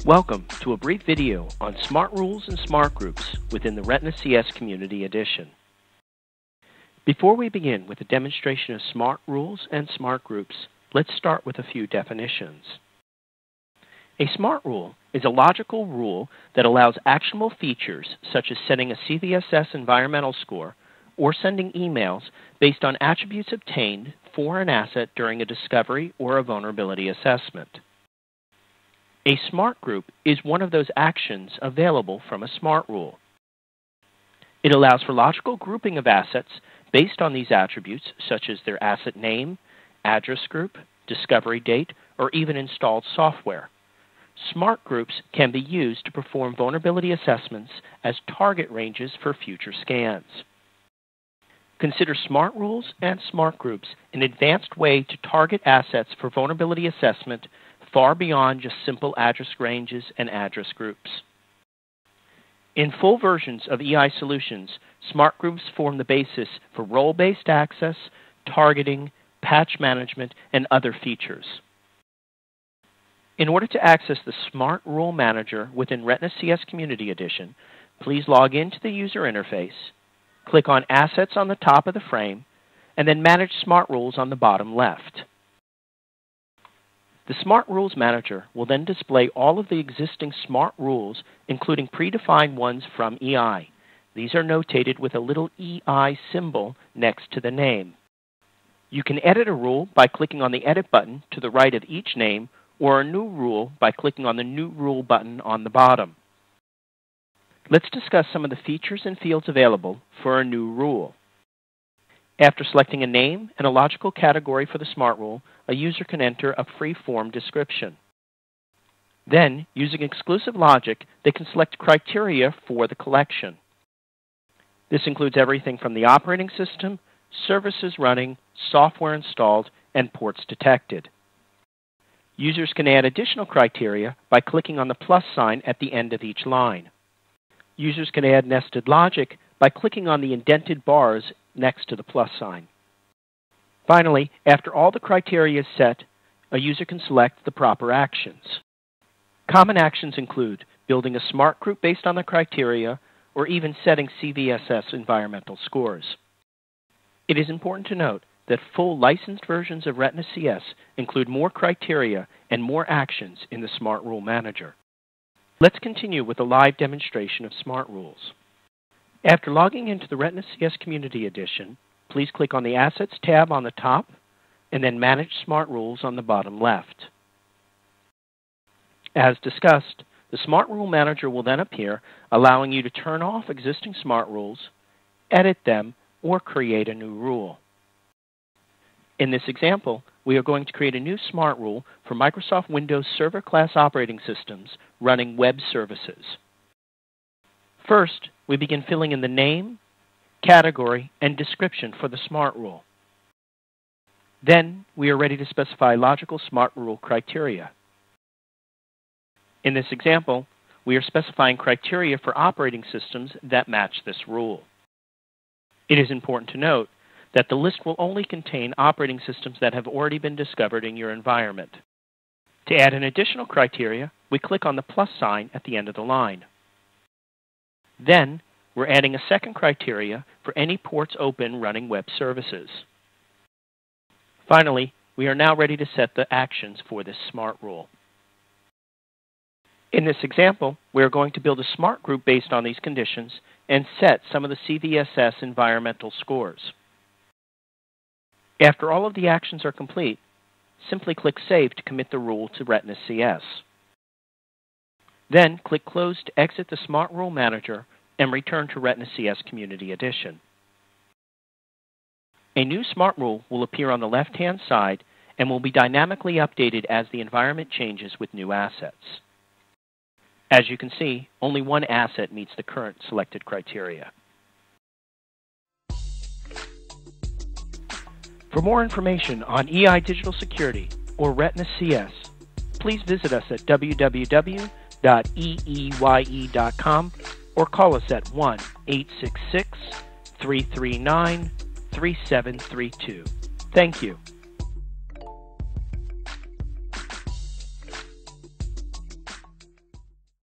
Welcome to a brief video on Smart Rules and Smart Groups within the Retina CS Community Edition. Before we begin with a demonstration of Smart Rules and Smart Groups, let's start with a few definitions. A Smart Rule is a logical rule that allows actionable features such as setting a CVSS environmental score or sending emails based on attributes obtained for an asset during a discovery or a vulnerability assessment. A Smart Group is one of those actions available from a Smart Rule. It allows for logical grouping of assets based on these attributes, such as their asset name, address group, discovery date, or even installed software. Smart Groups can be used to perform vulnerability assessments as target ranges for future scans. Consider Smart Rules and Smart Groups an advanced way to target assets for vulnerability assessment far beyond just simple address ranges and address groups. In full versions of EI solutions, Smart Groups form the basis for role-based access, targeting, patch management, and other features. In order to access the Smart Rule Manager within Retina CS Community Edition, please log into the user interface, click on Assets on the top of the frame, and then Manage Smart Rules on the bottom left. The Smart Rules Manager will then display all of the existing Smart Rules, including predefined ones from EI. These are notated with a little EI symbol next to the name. You can edit a rule by clicking on the Edit button to the right of each name, or a new rule by clicking on the New Rule button on the bottom. Let's discuss some of the features and fields available for a new rule. After selecting a name and a logical category for the Smart Rule, a user can enter a free-form description. Then, using exclusive logic, they can select criteria for the collection. This includes everything from the operating system, services running, software installed, and ports detected. Users can add additional criteria by clicking on the plus sign at the end of each line. Users can add nested logic by clicking on the indented bars next to the plus sign. Finally, after all the criteria is set, a user can select the proper actions. Common actions include building a Smart Group based on the criteria, or even setting CVSS environmental scores. It is important to note that full licensed versions of Retina CS include more criteria and more actions in the Smart Rule Manager. Let's continue with a live demonstration of Smart Rules. After logging into the Retina CS Community Edition, please click on the Assets tab on the top and then Manage Smart Rules on the bottom left. As discussed, the Smart Rule Manager will then appear, allowing you to turn off existing Smart Rules, edit them, or create a new rule. In this example, we are going to create a new Smart Rule for Microsoft Windows Server Class operating systems running web services. First, we begin filling in the name, category, and description for the Smart Rule. Then, we are ready to specify logical Smart Rule criteria. In this example, we are specifying criteria for operating systems that match this rule. It is important to note that the list will only contain operating systems that have already been discovered in your environment. To add an additional criteria, we click on the plus sign at the end of the line. Then, we're adding a second criteria for any ports open running web services. Finally, we are now ready to set the actions for this Smart Rule. In this example, we are going to build a Smart Group based on these conditions and set some of the CVSS environmental scores. After all of the actions are complete, simply click Save to commit the rule to Retina CS. Then click Close to exit the Smart Rule Manager and return to Retina CS Community Edition. A new Smart Rule will appear on the left-hand side and will be dynamically updated as the environment changes with new assets. As you can see, only one asset meets the current selected criteria. For more information on EI Digital Security or Retina CS, please visit us at www.eeye.com or call us at 1-866-339-3732. Thank you.